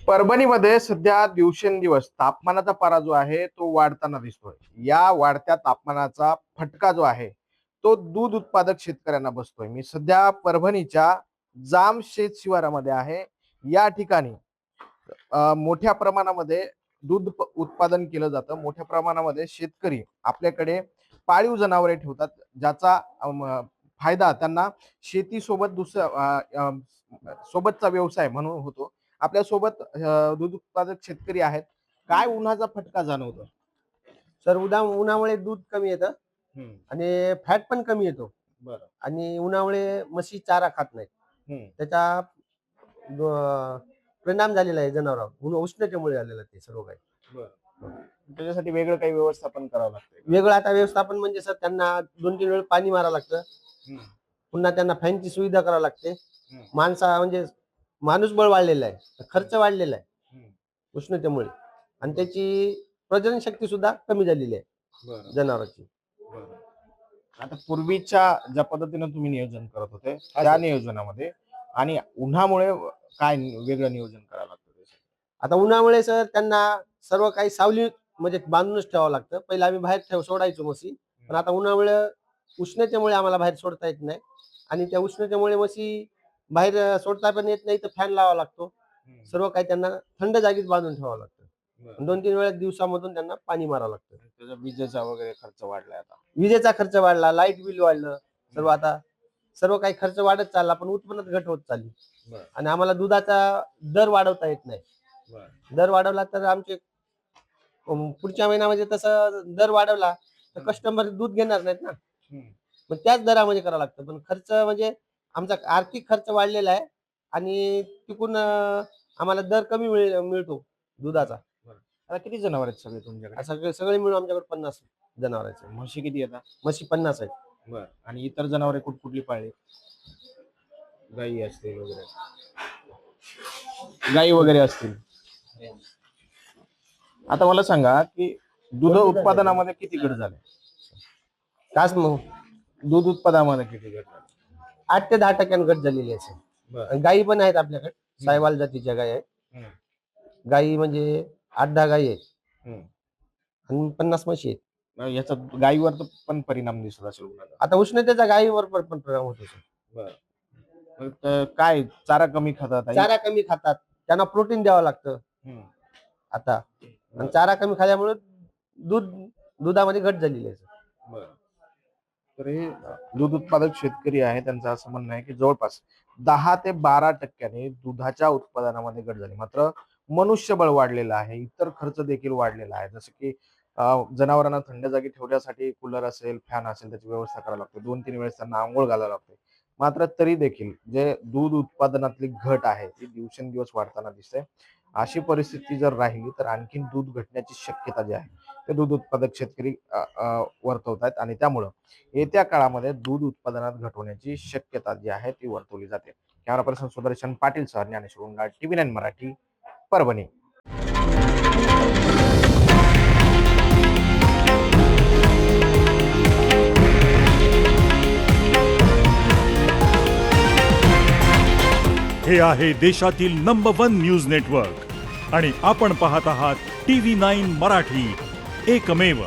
परभणीमध्ये सध्या दिवसेंदिवस तापमानाचा पारा जो आहे तो वाढताना दिसतोय. या वाढत्या तापमानाचा फटका जो आहे तो दूध उत्पादक शेतकऱ्यांना बसतोय. मी सध्या परभणीच्या जाम शेत शिवारामध्ये आहे. या ठिकाणी मोठ्या प्रमाणामध्ये उत्पादन केलं जातं. मोठ्या प्रमाणामध्ये शेतकरी आपल्याकडे पाळीव जनावरे ठेवतात, ज्याचा फायदा त्यांना शेतीसोबत सोबतचा व्यवसाय म्हणून होतो. आपल्या सोबत दूध उत्पादक शेतकरी आहेत. काय उन्हाचा फटका जाणवतो? सर उन्हामुळे दूध कमी येतं आणि फॅट पण कमी येतो. बरं. आणि उन्हामुळे म्हशी चारा खात नाहीत. त्याचा परिणाम झालेला आहे जनावरांवर. उष्णतेमुळे झालेला ते सर्व काही. त्याच्यासाठी वेगळं काही व्यवस्थापन करावं लागतं. वेगळं आता व्यवस्थापन म्हणजे सर त्यांना 2-3 वेळ पाणी मारावं लागतं. पुन्हा त्यांना फॅनची सुविधा करावी लागते. म्हणजे माणूस बळ वाढलेला आहे, खर्च वाढलेला आहे उष्णतेमुळे, आणि त्याची प्रजनन शक्ती सुद्धा कमी झालेली आहे जनावरांची. आता पूर्वीच्या ज्या पद्धतीने तुम्ही नियोजन करत होते त्या नियोजनामध्ये आणि उन्हामुळे काय वेगळं नियोजन करावं लागतं? आता उन्हामुळे सर त्यांना सर्व काही सावली म्हणजे बांधूनच ठेवावं लागतं. पहिला आम्ही बाहेर सोडायचो म्हशी, पण आता उन्हामुळे उष्णतेमुळे आम्हाला बाहेर सोडता येत नाही, आणि त्या उष्णतेमुळे म्हशी बाहेर सोडता पण येत नाही, तर फॅन लावावा लागतो. सर्व काही त्यांना थंड जागीच बांधून ठेवावं लागतं. 2-3 वेळा दिवसामधून त्यांना पाणी मारावं लागतं. त्याचा विजेचा वगैरे खर्च वाढलाय. आता विजेचा खर्च वाढला, लाईट बिल वाढलं, सर्व काही खर्च वाढत चालला, पण उत्पन्नात घट होत चालली. आणि आम्हाला दुधाचा दर वाढवता येत नाही. दर वाढवला तर आमचे पुढच्या महिन्यामध्ये तसं दर वाढवला तर कस्टमर दूध घेणार नाहीत ना. मग त्याच दरामध्ये करावं लागतं. पण खर्च म्हणजे आमचा आर्थिक खर्च वाढलेला आहे, आणि तिकून आम्हाला दर कमी मिळतो दुधाचा. आता किती जनावर आहेत सगळे तुमच्याकडे? सगळे मिळून आमच्याकडे 50 जनावर आहेत. म्हशी किती येतात? म्हशी 50 आहेत. बरं. आणि इतर जनावरे कुठली पाळली? गाई असतील वगैरे? गाई वगैरे असतील. आता मला सांगा की दूध उत्पादनामध्ये किती घट झाले? काच मग दूध उत्पादनामध्ये किती घट झाली? 8 ते 10% घट झालेली आहे. गायी पण आहेत आपल्याकडे, सायवाल जातीच्या गायी आहेत. गायी म्हणजे 8-10 गायी आहेत आणि 50 म्हशी आहेत. याचा गायीवर पण परिणाम दिसत असेल. आता उष्णतेचा गायीवर पण परिणाम होतो सर. काय चारा कमी खातात? चारा कमी खातात, त्यांना प्रोटीन द्यावं लागतं. आता आणि चारा कमी खाल्यामुळे दुधामध्ये घट झालेली आहे. तर हे दूध उत्पादक शेतकरी आहे, त्यांचं असं म्हणणं आहे की जवळपास 10 ते 12% दुधाच्या उत्पादनामध्ये घट झाली. मात्र मनुष्यबळ वाढलेलं आहे, इतर खर्च देखील वाढलेला आहे. जसं की जनावरांना थंड जागी ठेवण्यासाठी कूलर असेल, फॅन असेल, त्याची व्यवस्था करावी लागते. 2-3 वेळेस त्यांना आंघोळ घालायला लागते. मात्र तरी देखील जे दूध उत्पादनातली घट आहे ती दिवसेंदिवस वाढताना दिसते. अशी परिस्थिती जर राहिली तर आणखीन दूध घटण्याची शक्यता जी आहे ते दूध उत्पादक शेतकरी वर्तवत आहेत, आणि त्यामुळं येत्या काळामध्ये दूध उत्पादनात घट होण्याची शक्यता जी आहे ती वर्तवली जाते. Camera person Sudarshan Patil sir, Dnyaneshwar Undal, TV9 Marathi, Parbhani. हे आहे देशातील नंबर 1 न्यूज नेटवर्क आणि आपण पाहत आहात TV9 मराठी, एकमेव.